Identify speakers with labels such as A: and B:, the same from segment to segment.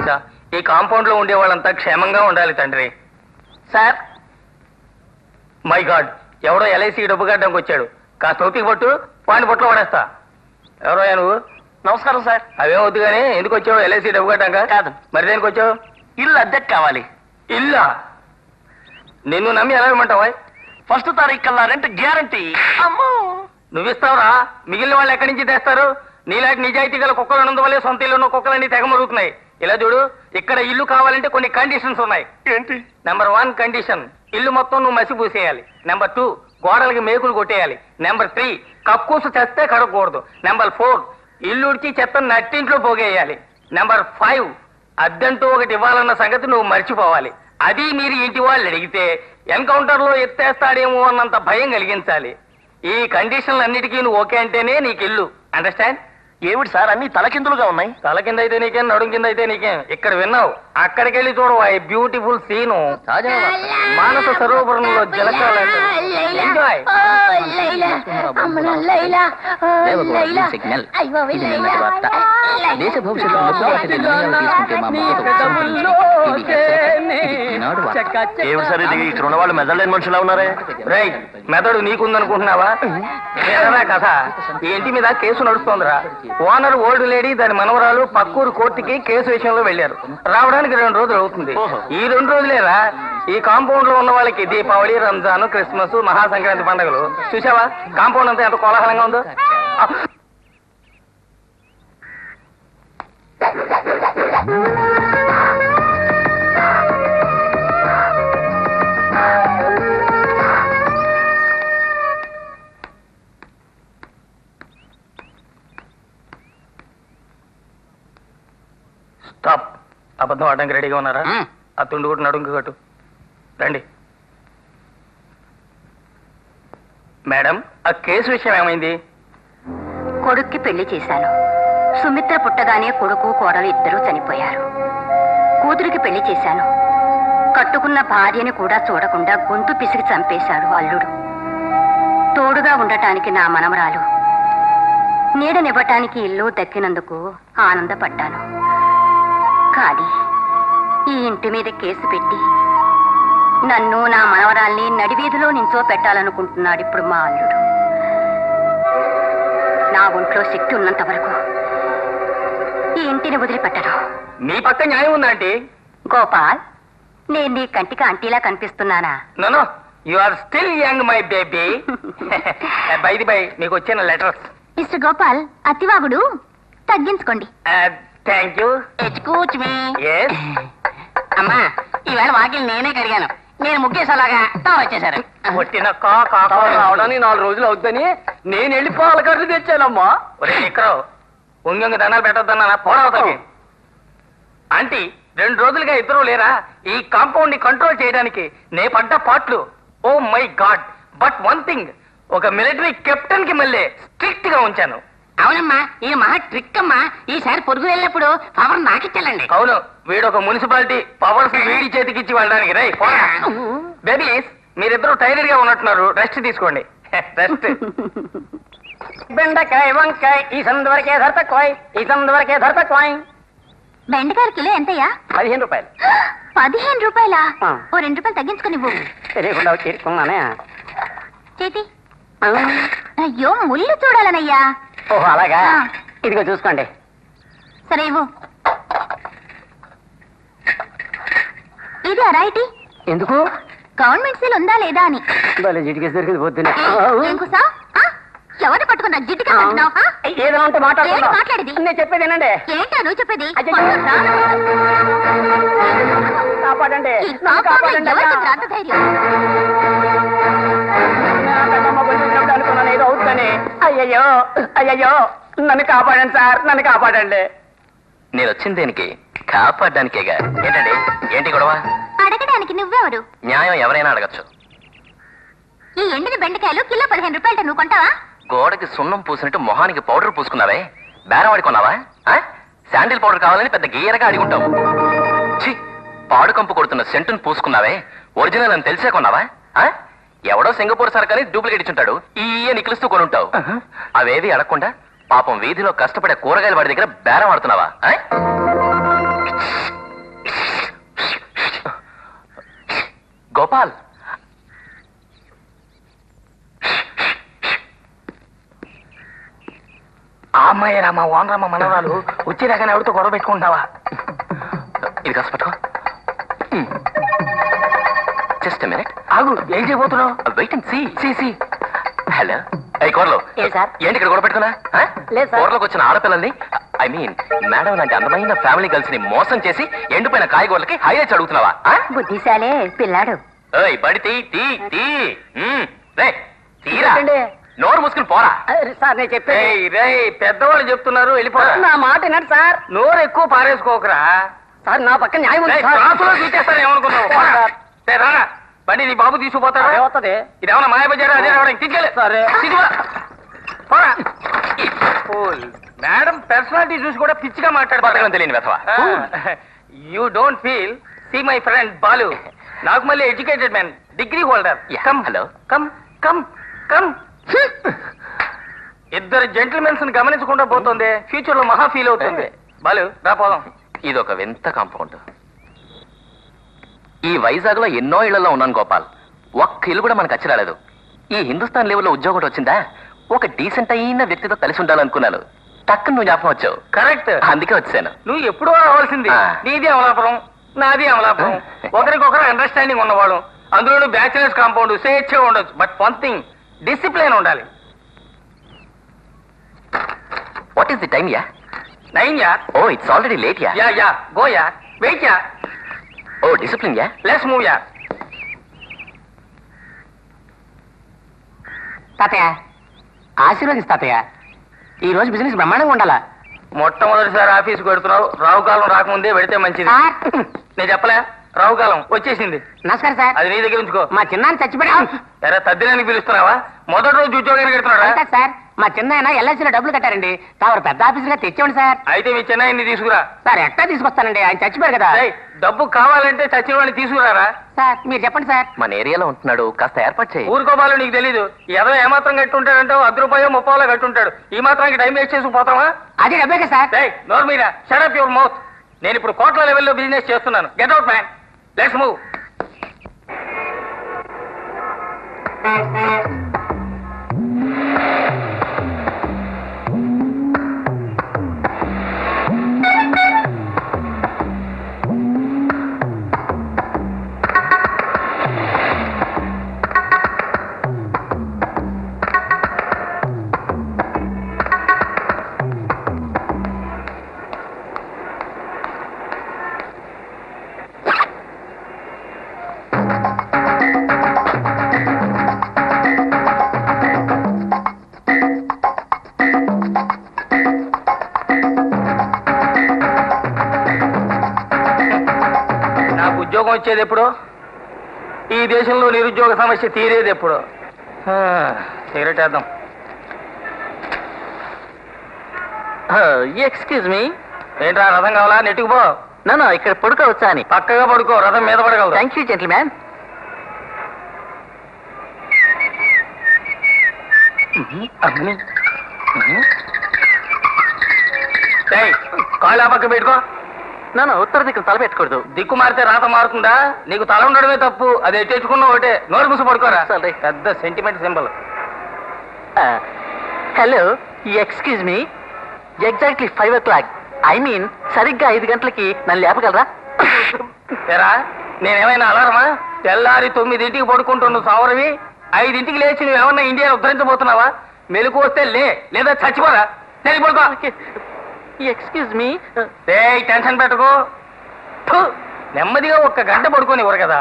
A: గోవింద, ఈ కాంపౌండ్ లో ఉండే వాళ్ళంతా క్షేమంగా ఉండాలి తండ్రి.
B: సార్,
A: మై గాడ్, ఎవడో ఎల్ఐసి డబ్బు కట్టడానికి వచ్చాడు. కాస్త ఓపిక పట్టు, వాడిని బొట్లో పడేస్తా. ఎవరో నువ్వు?
B: నమస్కారం సార్.
A: అవేం వద్దు కానీ ఎందుకు వచ్చావు? ఎల్ఐసి డబ్బు కట్టాక
B: కాదు.
A: మరి దేనికి వచ్చావు?
B: ఇల్లు అద్దెకు కావాలి.
A: ఇల్లా? నిన్ను నమ్మి ఎలా ఇవ్వమంటావా?
B: 1వ తారీఖు కల్లా రెంట్ గ్యారంటీ. అమ్మో,
A: నువ్విస్తావురా? మిగిలిన వాళ్ళు ఎక్కడి నుంచి తెస్తారు? నీలాంటి నిజాయితీ గల కుక్కలు ఉన్నందువల్లే సొంత ఇల్లు ఉన్న కుక్కలన్నీ తెగమరుగుతున్నాయి. ఇలా చూడు, ఇక్కడ ఇల్లు కావాలంటే కొన్ని కండిషన్స్ ఉన్నాయి.
B: ఏంటి?
A: నెంబర్ 1 కండిషన్, ఇల్లు మొత్తం నువ్వు మసి పూసేయాలి. నెంబర్ 2, గోడలకి మేకులు కొట్టేయాలి. నెంబర్ 3, కక్కూసు చేస్తే కడగకూడదు. నెంబర్ 4, ఇల్లు ఉడిచి చెత్త నట్టింట్లో పోగేయాలి. నెంబర్ 5, అద్దెంటూ ఒకటి ఇవ్వాలన్న సంగతి నువ్వు మర్చిపోవాలి. అది మీరు ఇంటి వాళ్ళు అడిగితే ఎన్కౌంటర్ లో ఎత్తేస్తాడేమో అన్నంత భయం కలిగించాలి. ఈ కండిషన్లు అన్నిటికీ నువ్వు ఓకే అంటేనే నీకు ఇల్లు. అండర్స్టాండ్?
B: ఏమిటి సార్, అన్ని తలకిందులుగా ఉన్నాయి.
A: తల కింద అయితే నీకేం, నడుం కింద అయితే నీకేం. ఇక్కడ విన్నావు, అక్కడికి వెళ్ళి చూడవా ఈ బ్యూటిఫుల్ సీను. మానస సరోవరంలో జలకాల ఎంజాయ్.
B: ఏమిటి సార్ ఇది? ఇక్కడ ఉన్న వాళ్ళు మెదడులేని మనుషులా ఉన్నారే.
A: రైట్, మెదడు నీకుందనుకుంటున్నావా? కథ ఈ ఇంటి మీద కేసు నడుస్తోందిరా. ఓనర్ ఓల్డ్ లేడీ, దాని మనవరాలు పక్కూరు కోర్టుకి కేసు విషయంలో వెళ్లారు. రావడానికి 2 రోజులు అవుతుంది. ఈ 2 రోజులేరా ఈ కాంపౌండ్ లో ఉన్న వాళ్ళకి దీపావళి, రంజాన్, క్రిస్మస్, మహాసంక్రాంతి పండుగలు. చూసావా కాంపౌండ్ అంతా ఎంత కోలాహలంగా ఉందో? స్టాప్. అబద్ధం ఆడడానికి రెడీగా ఉన్నారా? ఆ తుండు కొట్టు, నడుంకి కట్టు. రండి మేడం, ఆ కేసు విషయం ఏమైంది?
C: కొడుక్కి పెళ్లి చేశాను. సుమిత్ర పుట్టగానే కొడుకు కోడలు ఇద్దరూ చనిపోయారు. కూతురికి పెళ్లి చేశాను. కట్టుకున్న భార్యని కూడా చూడకుండా గొంతు పిసికి చంపేశాడు అల్లుడు. తోడుగా ఉండటానికి నా మనమరాలు, నీడనివ్వటానికి ఇల్లు దక్కినందుకు ఆనందపడ్డాను. కానీ ఈ ఇంటి మీద కేసు పెట్టి నన్ను, నా మనవరాల్ని నడివీధిలో నించో పెట్టాలనుకుంటున్నాడు ఇప్పుడు మా అల్లుడు. నా ఒంట్లో శక్తి ఉన్నంత వరకు ఈ ఇంటిని వదిలిపెట్టను.
A: మీ పక్క న్యాయం ఉందా ఆంటీ?
C: గోపాల్, నేను నీ కంటికి ఆంటీలా కనిపిస్తున్నానా?
A: No, you are still young my baby. By the by, మీకు వచ్చిన లెటర్స్.
C: మిస్టర్ గోపాల్, అతివాగుడు తగ్గించుకోండి.
A: Thank you.
B: Excuse me.
A: yes.
B: అమ్మా, ఈవేళ వాకిలు నేనే కడిగాను. నేను ముగ్గేసేలాగా వచ్చేసారు.
A: కొట్టిన కాకా రావడానికి 4 రోజులు అవుతుందని నేను వెళ్ళి పాలకర్లు తెచ్చానమ్మా. ఒరే ఇక్కడ ఉంగంగి దండాలు పెట్టొద్దన్నా పోరావుతాకి. ఆంటీ, 2 రోజులుగా ఇద్దరు లేరా ఈ కాంపౌండ్ ని కంట్రోల్ చేయడానికి? నే పడ్డ పాటలు, oh my God. But 1 thing, ఒక మిలిటరీ కెప్టెన్ కి మళ్ళీ స్ట్రిక్ట్ గా ఉంచాను.
B: అవునమ్మా, ఈ మహా ట్రిక్ అమ్మా. ఈసారి పొరుగు వెళ్ళినప్పుడు పవర్ నాకిచ్చలండి.
A: అవును, వీడొక మున్సిపాలిటీ పవర్స్ వీడి చేతికి ఇచ్చి వెళ్ళడానికి. రై బేబీస్, మీరిద్దరూ టైలర్ గా ఉన్నట్టున్నారు, రెస్ట్ తీసుకోండి. రెస్ట్. బెండకాయ, వంకాయ, ఈ సందు వరకే ధర తక్కువ, ఈ సందు వరకే ధర తక్కువ.
C: బెండకాయల కిలో ఎంతయ్యా?
A: 15 రూపాయలు.
C: 15 రూపాయలా? ఓ 2 రూపాయలు తగ్గించుకుని
A: తెలియకుండా చేరుకున్నానే.
C: చేతి. అయ్యో, ముళ్ళు చూడాలనయ్యా.
A: ఓహో అలాగా, ఇదిగో చూసుకోండి.
C: సరే ఇవ్వు. ఇది అరాయిటీ.
A: ఎందుకు?
C: గవర్నమెంట్ సీల్ ఉందా లేదా అని.
A: జిటికేసి దొరికింది పొద్దున్న.
C: ఎవరు పట్టుకున్నా జిట్టిగా
A: ఏదో ఉంటే
C: మాట్లాడేది.
A: నేను చెప్పేది ఏనండి.
C: ఏంటో నువ్వు చెప్పేది?
A: కాపాడండి. అనుకున్నాను ఏదో అవుతుందని. అయ్యయ్యో అయ్యయ్యో, నన్ను కాపాడండి సార్, నన్ను కాపాడండి.
B: నేను వచ్చింది దేనికి? కాపాడడానికేగా. ఏంటండి, ఏంటి గొడవ?
C: అడగడానికి నువ్వెవరు?
B: న్యాయం ఎవరైనా అడగచ్చు.
C: ఈ ఎండిన బెండకాయలు కిలో 15 రూపాయలు. నువ్వు కొంటావా?
B: గోడకి సున్నం పూసినట్టు మొహానికి పౌడర్ పూసుకున్నావే, బేరం వాడుకున్నావా? శాండిల్ పౌడర్ కావాలని పెద్ద గీయరగా అడుగుంటావు. ఛీ, పాడు కంపు కొడుతున్న సెంటును పూసుకున్నావే, ఒరిజినల్ అని తెలిసే కొన్నావా? ఎవడో సింగపూర్ సరకని డూప్లికేట్ ఇచ్చుంటాడు, ఈ నికిలిస్తూ కొనుంటావు. అవేవి అడగకుండా పాపం వీధిలో కష్టపడే కూరగాయల వాడి దగ్గర బేరం ఆడుతున్నావా? గోపాల్,
A: ఆ అమ్మాయి రామా ఓనరమ్మ మనవరాలు వచ్చేదాకా ఎవరితో గొడవ పెట్టుకుంటావా?
B: ఇది కాస్త పట్టుకో. Just minute.
A: ఆగు, ఏం చేయబోతున్నావు?
B: Wait and see. హలో, అయ్యి కోరలో
C: సార్?
B: ఏంటి ఇక్కడ గొడవ పెట్టుకున్నా?
C: లేదు సార్.
B: కోరలోకి వచ్చిన ఆడపిల్లల్ని, ఐ మీన్ మేడం లాంటి అందమైన ఫ్యామిలీ గర్ల్స్ ని మోసం చేసి ఎండిపోయిన కాయగూరలకి హైలైట్స్ అడుగుతున్నావా?
C: బుద్ధిశాలే పిల్లాడు.
B: బడి తీరా, నోరు మూసుకుని పోరా.
C: సార్ నేను
A: పెద్దవాళ్ళు చెప్తున్నారు, వెళ్ళిపో.
C: నా మాట వినండి సార్.
A: నోరు ఎక్కువ పారేసుకోకరా.
C: సార్ నా పక్కన న్యాయం ఉంది సార్.
A: క్లాసులో చూసేస్తాను ఏమనుకున్నావు? రానా బండి నీ బాబు తీసుకుపోతాడు. ఇదేమన్నా మాయబజారా? అదే రావడానికి తీసుకెళ్ళి
C: సరే.
A: మేడం పర్సనాలిటీ చూసి కూడా పిచ్చిగా మాట్లాడతాను.
B: తెలియని వెధవా.
A: You don't feel. See my friend Balu, నాకు మళ్ళీ educated man, degree holder. Come
B: hello,
A: come come come. ఇద్దరు జెంటిల్మెన్స్ ని గమనించకుండా పోతుంది, ఫ్యూచర్ లో మహా ఫీల్ అవుతుంది. బాలు రా పోదాం.
B: ఇదొక వింత కాంపౌండ్. ఈ వైజాగ్ లో ఎన్నో ఇళ్లలో ఉన్నాను గోపాల్, ఒక్క ఇల్లు కూడా మనకు వచ్చి రాలేదు. ఈ హిందుస్థాన్ లెవెల్లో ఉద్యోగం వచ్చిందా, ఒక డీసెంట్ అయిన వ్యక్తితో కలిసి ఉండాలనుకున్నాను. టక్కున నువ్వు జ్ఞాపకం వచ్చావు.
A: కరెక్ట్,
B: అందుకే వచ్చాను.
A: నువ్వు ఎప్పుడో రావాల్సింది. నీది అమలాపురం, నాది అమలాపురం, ఒకరికొకరు అండర్స్టాండింగ్ ఉన్నవాడు. అందులో బ్యాచిలర్స్ కాంపౌండ్, స్వేచ్ఛగా ఉండొచ్చు. బట్ వన్ థింగ్, డిసిప్లిన్ ఉండాలి.
B: వాట్ ఈస్ ది టైమ్ యా?
A: 9 యా.
B: ఓ ఇట్స్ ఆల్రెడీ లేట్ యా.
A: యా గో యా, వెయిట్ యా.
B: ఓ డిసిప్లిన్ యా.
A: లెట్స్ మూవ్ యా.
D: తాతయ్య ఆశీర్వదిస్తా తాతయ్య, ఈ రోజు బిజినెస్ బ్రహ్మాండంగా ఉండాలా.
A: మొట్టమొదటిసారి ఆఫీస్కి పెడుతున్నావు, రావుకాలం రాకముందే పెడితే మంచిది. నేను చెప్పలే, రావుకాలం వచ్చేసింది.
D: నమస్కారం సార్.
A: అది నీ దగ్గర ఉంచుకో.
D: మా చిన్నాన్ని చచ్చిపోయా
A: ఎరా తద్దినానికి పిలుస్తున్నావా? మొదటి రోజు ఉద్యోగానికి పెడుతున్నాడా?
D: సార్, మా చిన్న ఎల్ఐసీలో డబ్బులు కట్టారండి, తాను పెద్ద ఆఫీసుగా తెచ్చేవాడు సార్.
A: అయితే మీ చెన్నైని తీసుకురా.
D: సార్ ఎట్లా తీసుకొస్తానండి, ఆయన చచ్చిపోయారు కదా.
A: డబ్బు కావాలంటే చచ్చిన వాడిని తీసుకురారా.
D: సార్ మీరు చెప్పండి సార్.
B: మన ఏరియాలో ఉంటున్నాడు, కాస్త ఏర్పాటు చేయి.
A: ఊరుకోవాలో నీకు తెలీదు. ఏదో ఏమాత్రం కట్టుంటాడంటావు, 10 రూపాయలు 30 కట్టుంటాడు. ఈ మాత్రానికి టైం వేస్ట్ చేసుకుపోతావా?
D: అది డబ్బే కదా సార్.
A: నోరు మీరా, షట్ అప్ యువర్ మౌత్. నేను ఇప్పుడు కోట్ల లెవెల్లో బిజినెస్ చేస్తున్నాను. Get out man, let's move. ఉద్యోగం వచ్చేది ఎప్పుడు? ఈ దేశంలో నిరుద్యోగ సమస్య తీరేది ఎప్పుడు? సిగరెట్ వేద్దాం.
D: Excuse me.
A: ఏంట్రా రథం కావాలా? నెట్టుకుపో.
D: నన్ను ఇక్కడ పడుకోవచ్చా అని.
A: పక్కగా పడుకో, రథం మీద పడగలదు.
D: Thank you gentleman.
A: కాళ్ళు ఆ పక్క పెట్టుకో.
D: నన్ను ఉత్తర దిక్కు తల పెట్టకూడదు.
A: దిక్కు మారితే రాత మారుతుందా? నీకు తల ఉండడమే తప్పు, అది ఎట్టేసుకున్నా ఒకటే. నోరు మూసి పడుకోరా. పెద్ద sentiment symbol.
D: Hello, excuse me. Exactly 5 o'clock, I mean సరిగ్గా 5 గంటలకి నన్ను లేపగలరా?
A: ఏరా నేనేమైనా అలారమా? తెల్లారి 9ంటికి పడుకుంటున్నావు సావరవి, 5ంటికి లేచి నువ్వేమన్నా ఇండియా ఉద్ధరించబోతున్నావా? మెలకు వస్తే లేదా చచ్చిపోరా. సరి పడుకో.
D: Excuse me.
A: టెన్షన్ పెట్టుకో. నెమ్మదిగా 1 గంట పడుకొని ఇవ్వరు కదా.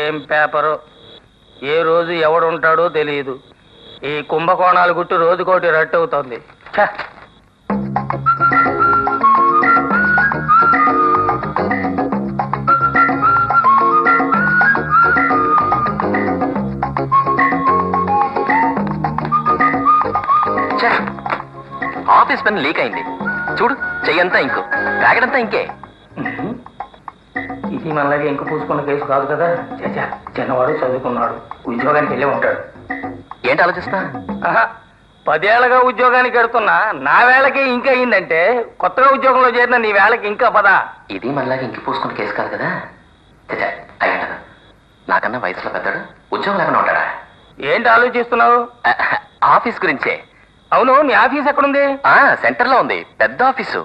A: ఏం పేపరు, ఏ రోజు ఎవడుంటాడో తెలియదు. ఈ కుంభకోణాలు గుట్టు రోజుకోటి రట్టు అవుతుంది.
B: ఆఫీస్ పెన్ లీక్ అయింది. చూడు, చెయ్యంతా ఇంకు, ప్యాకెట్ ఇంకే.
A: ఇది మనలాగే ఇంక పూసుకున్న కేసు కాదు కదా. చచ్చా, చిన్నవాడు చదువుకున్నాడు, ఉద్యోగానికి వెళ్ళే ఉంటాడు.
B: ఏంటి ఆలోచిస్తా?
A: 10 ఏళ్ళగా ఉద్యోగానికి వెడుతున్నా నా వేళకి ఇంకా అయిందంటే కొత్తగా ఉద్యోగంలో చేరిన నీ వేళకి ఇంకా పదా.
B: ఇది మనలాగే ఇంకి పూసుకున్న కేసు కాదు కదా. చచ్చా, అయ్యంటదా? నాకన్నా వయసులో పెద్దడు, ఉద్యోగం లేకుండా ఉంటాడా?
A: ఏంటి ఆలోచిస్తున్నావు?
B: ఆఫీస్ గురించే.
A: అవును, నీ ఆఫీస్ ఎక్కడుంది?
B: సెంటర్ లో ఉంది, పెద్ద ఆఫీసు.